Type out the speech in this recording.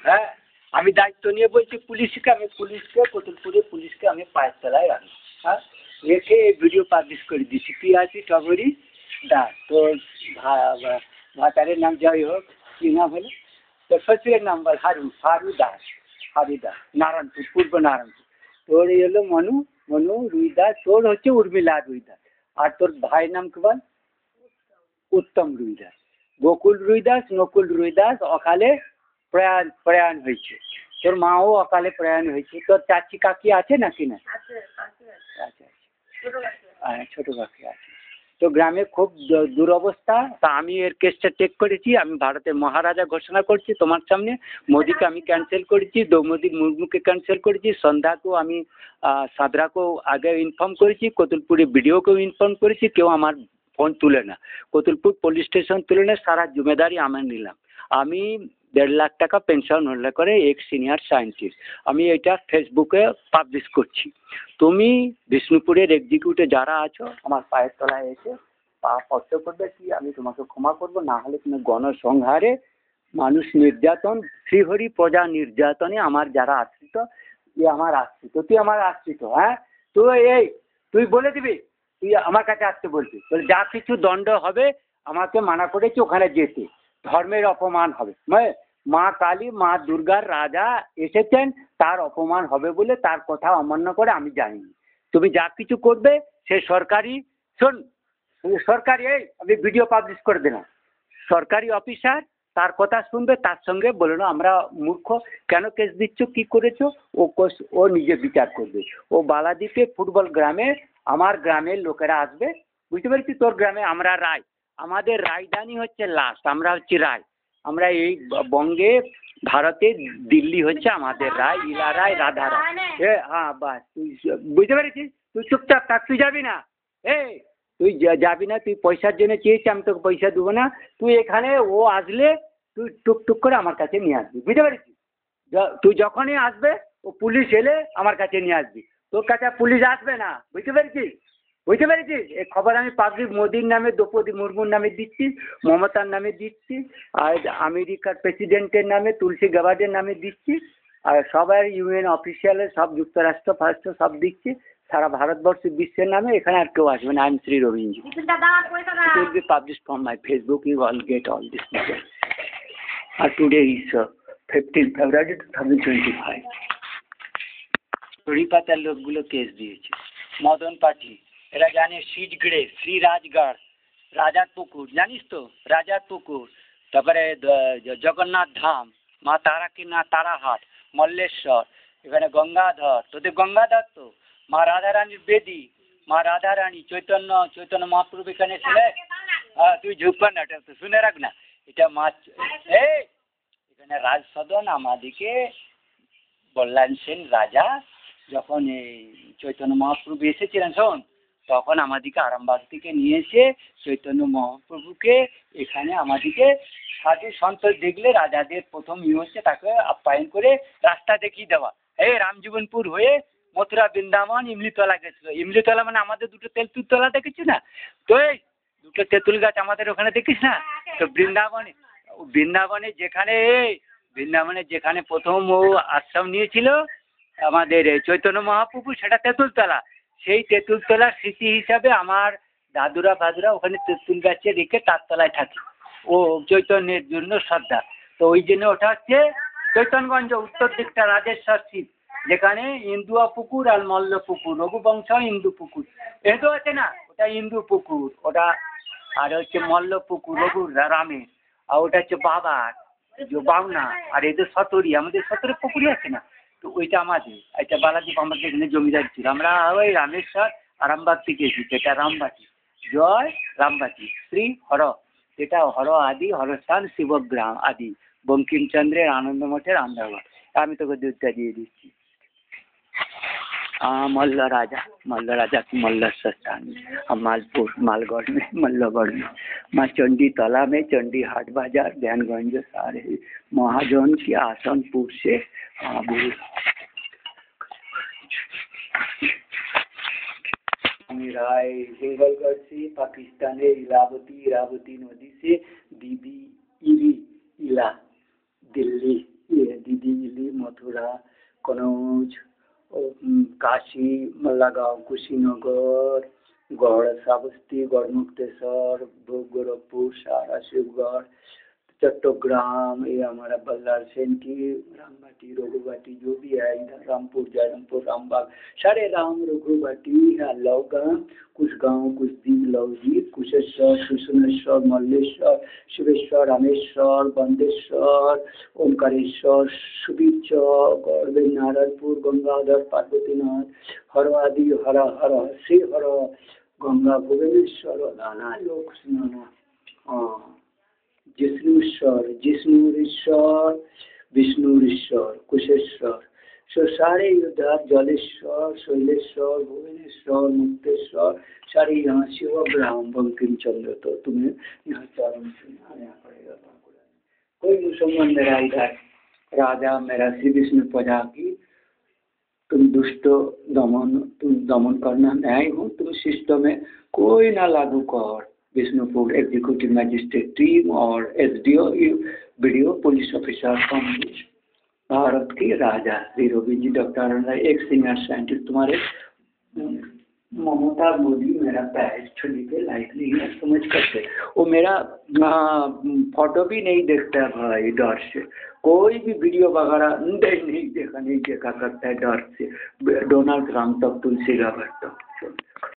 হ্যাঁ, আমি দায়িত্ব নিয়ে বলছি পুলিশকে কতুলপুরে পুলিশকে আমি পায়ের তলায় রাখি। হ্যাঁ, রেখে এই ভিডিও পাবলিশ করে দিচ্ছি। পিআরপি টগরি দাস, তোর ভাতারের নাম যাই হোক, কি নাম হলো তোর শ্বশুরের নাম বল? হারু দাস, নারায়ণপুর, পূর্ব নারায়ণপুর। তোর এই হলো মনু রুই দাস, তোর হচ্ছে উর্মিলা রুই দাস। আর তোর ভাইয়ের নাম কি বল? উত্তম রুই দাস। গোকুল রুই দাস, নকুল রুই দাস অকালে প্রয়াণ হয়েছে। তোর মাও অকালে প্রয়াণ হয়েছে। তোর চাচি কাকি আছে নাকি না? আচ্ছা, ছোট কাকি আছে। তো গ্রামে খুব দুরবস্থা। তা আমি এর কেসটা টেক করেছি। আমি ভারতের মহারাজা ঘোষণা করছি তোমার সামনে। মোদিকে আমি ক্যান্সেল করেছি, দ্রৌপদী মুর্মুকে ক্যান্সেল করেছি, সন্ধ্যাকেও আমি সাদরাকেও আগে ইনফর্ম করেছি, কতুলপুরে বিডিওকেও ইনফর্ম করেছি। কেউ আমার ফোন তুলে না, কতুলপুর পুলিশ স্টেশন তুলে না। সারা জিম্মেদারি আমি নিলাম। আমি 1.5 লাখ টাকা পেনশন হলে করে এক সিনিয়র সায়েন্টিস্ট। আমি এটা ফেসবুকে পাবলিশ করছি। তুমি বিষ্ণুপুরের এক্সিকিউটিভ যারা আছো আমার পায়ের তলায় এসে পা স্পর্শ করবে কি আমি তোমাকে ক্ষমা করবো, না হলে তুমি গণসংহারে মানুষ নির্যাতন, শ্রীহরি প্রজা নির্যাতনে আমার যারা আশ্রিত, আমার আশ্রিত, তুই আমার আশ্রিত। হ্যাঁ, তুই বলে দিবি, তুই আমার কাছে আসতে বলবি, যা কিছু দণ্ড হবে আমাকে মানা করেছি ওখানে যেতে। ধর্মের অপমান হবে, মা কালী মা দুর্গার রাজা এসেছেন, তার অপমান হবে বলে তার কথা অমান্য করে আমি যাইনি। তুমি যা কিছু করবে সে সরকারি, শোন, সরকারি, আমি ভিডিও পাবলিশ করে দিলাম, সরকারি অফিসার তার কথা শুনবে, তার সঙ্গে বলে না আমরা মূর্খ, কেন কেস দিচ্ছ, কি করেছো, ও নিজে বিচার করবে। ও বালাদ্বীপে ফুটবল গ্রামে আমার গ্রামের লোকেরা আসবে, বুঝতে পেরেছি? তোর গ্রামে আমরা রায়, আমাদের রাজধানী হচ্ছে লাস্ট, আমরা হচ্ছি রায়। আমরা এই বঙ্গে, ভারতে দিল্লি হচ্ছে আমাদের রায়, ইলা রায়, রাধা রায়। হ্যাঁ বাস, তুই বুঝতে পেরেছিস? তুই চুপচাপ থাক, তুই যাবি না। তুই যাবি না, তুই পয়সার জন্য চেয়েছি, আমি তোকে পয়সা দেবো না। তুই এখানে, ও আসলে তুই টুকটুক করে আমার কাছে নিয়ে আসবি, বুঝতে পেরেছিস? তুই যখনই আসবে, ও পুলিশ এলে আমার কাছে নিয়ে আসবি, তোর কাছে পুলিশ আসবে না, বুঝতে পেরেছিস? এই খবর আমি পাবলিক মোদির নামে, দ্রৌপদী মুর্মুর নামে দিচ্ছি, মমতার নামে দিচ্ছি, আর আমেরিকার প্রেসিডেন্টের নামে, তুলসী গাবার্ডের নামে দিচ্ছি, আর সবাই ইউএন অফিসিয়ালের সব, যুক্তরাষ্ট্র ফারাষ্ট্র সব দিচ্ছি, সারা ভারতবর্ষ বিশ্বের নামে। এখানে আর কেউ আসবে না। I am Shri Rabindra. It will be published from my Facebook. You all get all this message. Today is 15 February 2025. হরিপাতার লোকগুলো কেস দিয়েছে। মদন পাঠি, এরা জানে সিজগড়ে, শ্রীরাজগড়, রাজার পুকুর, জানিস তো? রাজার পুকুর, তারপরে জগন্নাথ ধাম, মা তারাকিনাথ, তারাহাট, মল্লেশ্বর, এখানে গঙ্গাধর, তোদের গঙ্গাধর তো, মা রাধারানীর বেদি, মা রাধারানী, চৈতন্য মহাপ্রভু এখানে ছিল। তুই ঝুঁকবা না, এটা শুনে রাখ না, এটা এখানে রাজ সদন। আমাদিকে বল্লাল সেন রাজা যখন এই চৈতন্য মহাপ্রভু এসেছিলেন, শোন, তখন আমাদিকে আরামবাগ থেকে নিয়ে এসে চৈতন্য মহাপ্রভুকে এখানে আমাদিকে সাধু সন্ত দেখলে রাজাদের প্রথম হচ্ছে তাকে আপ্যায়ন করে রাস্তা দেখিয়ে দেওয়া। রামজীবনপুর হয়ে মথুরা, বৃন্দাবন, ইমলিতলা গেছিল। ইমলিতলা মানে আমাদের দুটো তেঁতুল তলা দেখেছি না তো? এই দুটো তেঁতুল গাছ আমাদের ওখানে দেখিস না তো? বৃন্দাবনে যেখানে প্রথম ও আশ্রম নিয়েছিল আমাদের চৈতন্য মহাপ্রভু, সেটা তেঁতুলতলা। সেই তেঁতুলতলার স্মৃতি হিসাবে আমার দাদুরা ফাদুরা ওখানে তেঁতুল গাছে রেখে তার তলায় থাকে। ও চৈতন্যের জন্য শ্রদ্ধা, তো ওই জন্য ওটা হচ্ছে চৈতনগঞ্জ, উত্তর দিকটা রাজেশ্বর শিব, যেখানে ইন্দুয়া পুকুর আর মল্ল পুকুর, রঘুবংশ ইন্দু পুকুর, এটাও আছে না, ওটা ইন্দু পুকুর ওটা। আর হচ্ছে মল্ল পুকুর রঘুর রামের, আর ওটা হচ্ছে বাবার বাউনা, আর এই যে সতরি, আমাদের সতরে পুকুরই আছে না, তো ওইটা আমাদের। এটা বালাদ্বীপ আমাদের এখানে জমিদার ছিল। আমরা ওই রামেশ্বর আরামবাগ থেকে এসেছি, এটা রামবাটি, জয় রামবাটি, শ্রী হর, এটা হর আদি, হরস্থান শিবগ্রাম আদি, বঙ্কিমচন্দ্রের আনন্দ মঠের আন্দারগড়। আমি তোকে দুধটা দিয়ে দিচ্ছি। मल्ल राजा की मल्लेश्वर स्थान में, मालपुर मालगढ़ में, मल्लगढ़ में, माँ चंडी तला में, चंडी हाट बाजार, ज्ञानगंज, सारे महाजन की आसनपुर से राय हिंगलगढ़ से, पाकिस्तानी इरावती नदी से, दीदी इला दिल्ली, बल्ला कनौज काशी मल्लागांव कुशीनगर गढ़ श्रावस्ती गढ़मुक्तेश्वर गोरखपुर सारा शिवगढ़ चट्टग्राम ये हमारा बल्लार सेंटी रामबाटी रघुबाटी जो भी है इधर रामपुर जयरामपुर रामबाग सारे राम रघुबाटी लौगांव कुछ गांव कुछ दीप लौजी कुशेश्वर सुसुनेश्वर मल्लेश्वर शिवेश्वर रामेश्वर बंदेश्वर ओंकारेश्वर सुबीर गौरव नारायणपुर गंगाधर पार्वतीनाथ हरवादी हर हर श्री हर गंगा भुवनेश्वर नाना लोक स्नाना हाँ जिष्णुश्वर जिष्णुरीश्वर विष्णुरीश्वर कुशेश्वर सो सारे उधर जलेश्वर शैलेश्वर भुवनेश्वर मुक्तेश्वर सारे यहाँ शिवग्राम बंकिम चंद्र तो तुम्हें यहाँ चरण से आना पड़ेगा बांकुड़ा में कोई मुसलमान मेरा इधर राजा मेरा श्री विष्णु प्रजा की तुम दुष्ट तुम दमन करना न्याय हो तुम शिष्ट में कोई ना लागू कर विष्णुपुर एग्जीक्यूटिव मजिस्ट्रेट टीम और SDO video police officer communist Bharat की राजा श्री रवि जी डॉक्टर एक सीनियर साइंटिस्ट तुम्हारे ममता मोदी मेरा पैर छुली के लायक नहीं है समझ करते वो मेरा फोटो भी नहीं देखता है भाई डर से कोई भी वीडियो वगैरह नहीं देखा करता है डर से डोनाल्ड ट्रम्प तक तुलसी गाभर तक